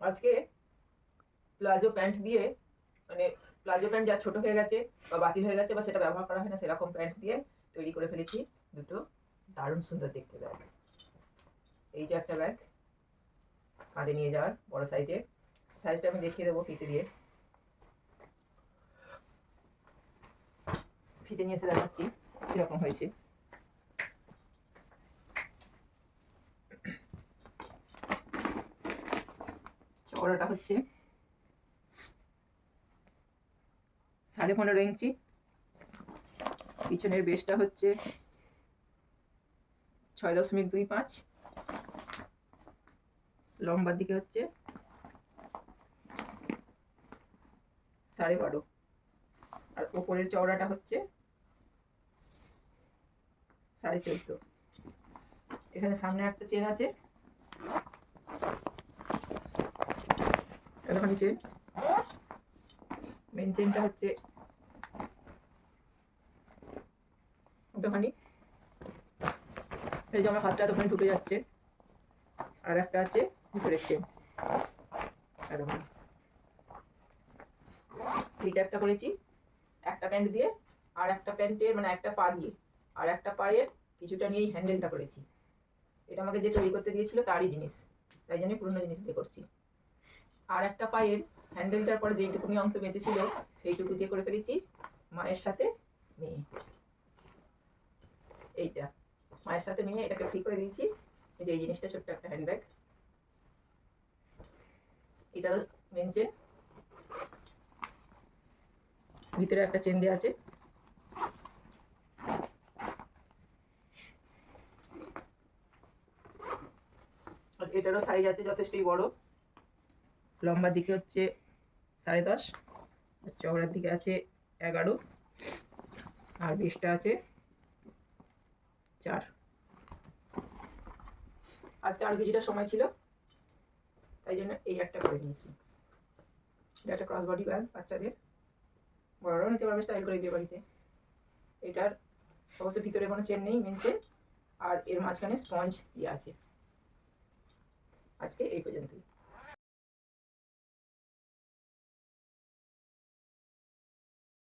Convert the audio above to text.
আজকে palazzo pant দিয়ে, মানে প্লাজো প্যান্ট যা ছোট হয়ে গেছে বা বাতিল হয়ে গেছে বা সেটা ব্যবহার করা হয় না সেরকম প্যান্ট দিয়ে তৈরি করে ফেলেছি দুটো দারুণ সুন্দর দেখতে ব্যাগ। এই যে একটা ব্যাগ কাঁধে নিয়ে যাওয়ার বড় সাইজের, সাইজটা আমি দেখিয়ে দেবো ফিতে দিয়ে, ফিতে নিয়ে এসে দেখাচ্ছি কিরকম হয়েছে। চওড়াটা হচ্ছে 15.5 ইঞ্চি, পিছনের বেসটা হচ্ছে 6.25, লম্বার দিকে হচ্ছে 12.5, আর ওপরের চওড়াটা হচ্ছে 14.5। এখানে সামনে একটা চেন আছে, এখানে চেন, মেন চেনটা হচ্ছে ওখানে, এই যে আমার হাতটা এতখানি ঢুকে যাচ্ছে, আর একটা আছে ভিতরের চেন এরকম। এইটা একটা করেছি একটা প্যান্ট দিয়ে, আর একটা প্যান্টের মানে একটা পা দিয়ে, আর একটা পায়ের কিছুটা নিয়েই হ্যান্ডেলটা করেছি। এটা আমাকে যে তৈরি করতে দিয়েছিল তারই জিনিস, তাই জন্য পুরোনো জিনিস দিয়ে করছি। আর একটা পায়ের হ্যান্ডেলটার পরে যেইটুকুনি অংশ বেঁচেছিল সেইটুকু দিয়ে করে ফেলেছি মায়ের সাথে মেয়ে। এইটা মায়ের সাথে মেয়ে, এটাকে ফ্রি করে দিয়েছি। এই যে এই জিনিসটা ছোট্ট একটা হ্যান্ডব্যাগ, এটার মেন চেন, ভিতরে একটা চেন দেওয়া আছে। এটারও সাইজ আছে যথেষ্টই বড়, লম্বার দিকে হচ্ছে 10.5, চওড়ার দিকে আছে 11, আর বেসটা আছে 4। আজকে আর কিছুটা সময় ছিল তাই জন্য এই একটা করে নিয়েছি। এটা একটা ক্রস বডি ব্যাগ, বাচ্চাদের, বড়রাও নিতে পারবে স্টাইল করে বিয়ে বাড়িতে। এটার অবশ্য ভিতরে কোনো চেন নেই, মেন চেন, আর এর মাঝখানে স্পঞ্জ দিয়ে আছে। আজকে এই পর্যন্তই।